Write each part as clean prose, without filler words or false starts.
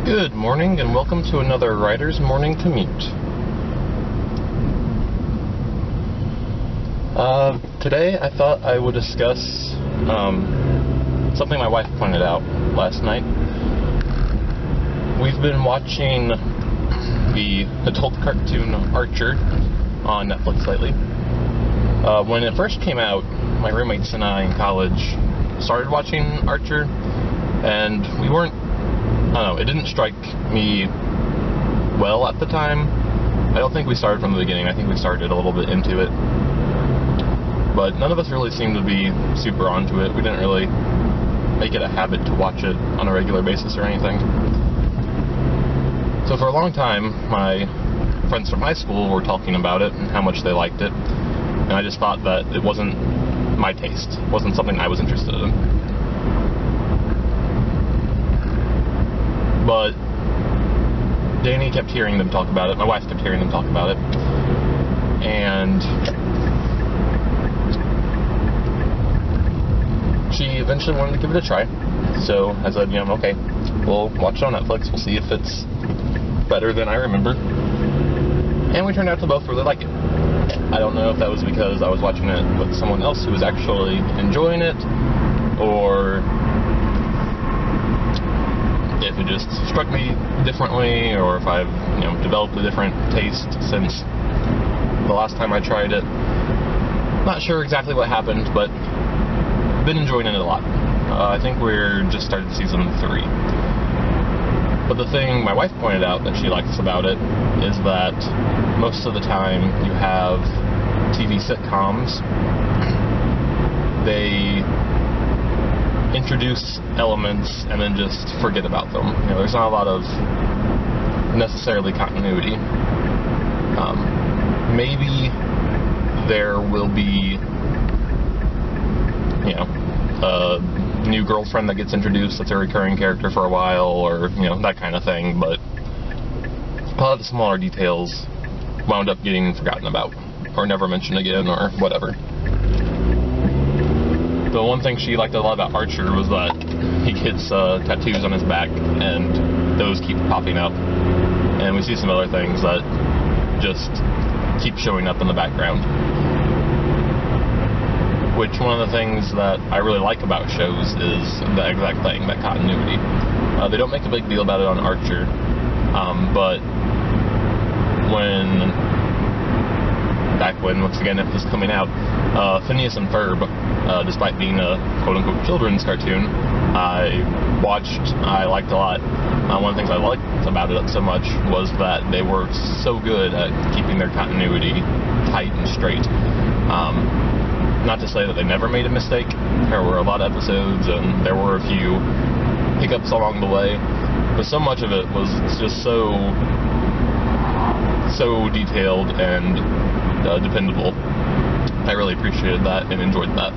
Good morning and welcome to another Writer's Morning Commute. Today I thought I would discuss something my wife pointed out last night. We've been watching the adult cartoon Archer on Netflix lately. When it first came out, my roommates and I in college started watching Archer, and we weren't, it didn't strike me well at the time. I don't think we started from the beginning. I think we started a little bit into it. But none of us really seemed to be super onto it. We didn't really make it a habit to watch it on a regular basis or anything. So for a long time, my friends from high school were talking about it and how much they liked it. And I just thought that it wasn't my taste. It wasn't something I was interested in. But Danny kept hearing them talk about it. My wife kept hearing them talk about it. And she eventually wanted to give it a try. So I said, okay, we'll watch it on Netflix. We'll see if it's better than I remember. And we turned out to both really like it. I don't know if that was because I was watching it with someone else who was actually enjoying it, or if it just struck me differently, or if I've developed a different taste since the last time I tried it. Not sure exactly what happened, but been enjoying it a lot. I think we're just started season 3. But the thing my wife pointed out that she likes about it is that most of the time you have TV sitcoms, they introduce elements and then just forget about them. There's not a lot of necessarily continuity. Maybe there will be a new girlfriend that gets introduced that's a recurring character for a while, or that kind of thing, but a lot of the smaller details wound up getting forgotten about or never mentioned again or whatever. The one thing she liked a lot about Archer was that he gets tattoos on his back, and those keep popping up, and we see some other things that just keep showing up in the background. Which, one of the things that I really like about shows is the exact thing, that continuity. They don't make a big deal about it on Archer, but back when, once again, it was coming out, Phineas and Ferb, despite being a quote-unquote children's cartoon, I liked a lot. One of the things I liked about it so much was that they were so good at keeping their continuity tight and straight. Not to say that they never made a mistake. There were a lot of episodes, and there were a few hiccups along the way, but so much of it was just so detailed and dependable. I really appreciated that and enjoyed that.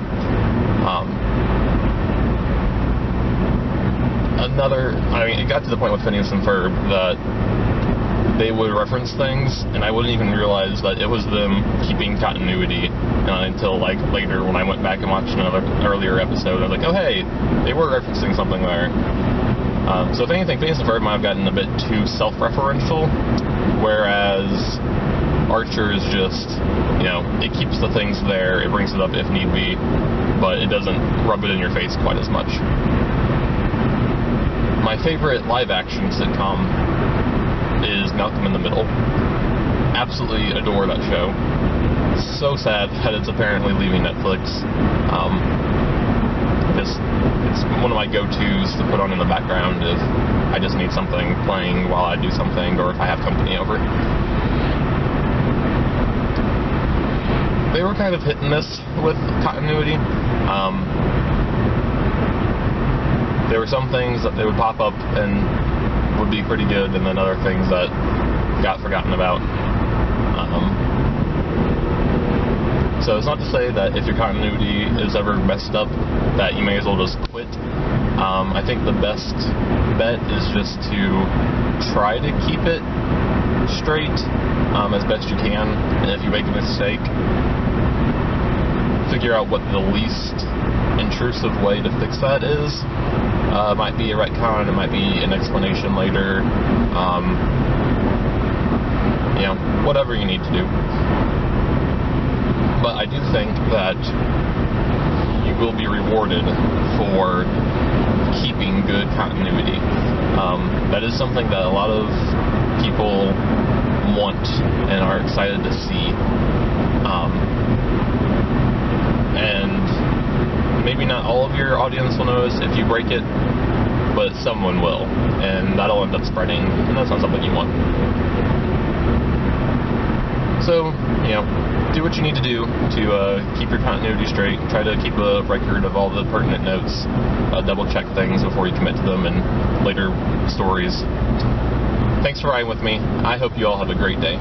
It got to the point with Phineas and Ferb that they would reference things, and I wouldn't even realize that it was them keeping continuity until later when I went back and watched another earlier episode. I was like, oh hey, they were referencing something there. So if anything, Phineas and Ferb might have gotten a bit too self-referential, whereas Archer is just, it keeps the things there, it brings it up if need be, but it doesn't rub it in your face quite as much. My favorite live-action sitcom is Malcolm in the Middle. Absolutely adore that show. So sad that it's apparently leaving Netflix. It's one of my go-tos to put on in the background if I just need something playing while I do something, or if I have company over. They were kind of hit and miss with continuity. There were some things that they would pop up and would be pretty good, and then other things that got forgotten about. So it's not to say that if your continuity is ever messed up that you may as well just quit. I think the best bet is just to try to keep it straight as best you can, and if you make a mistake, figure out what the least intrusive way to fix that is. It might be a retcon, it might be an explanation later, whatever you need to do. But I do think that you will be rewarded for keeping good continuity. That is something that a lot of people want and are excited to see. And maybe not all of your audience will notice if you break it, but someone will, and that'll end up spreading, and that's not something you want. So, do what you need to do to keep your continuity straight. Try to keep a record of all the pertinent notes. Double check things before you commit to them in later stories. Thanks for riding with me. I hope you all have a great day.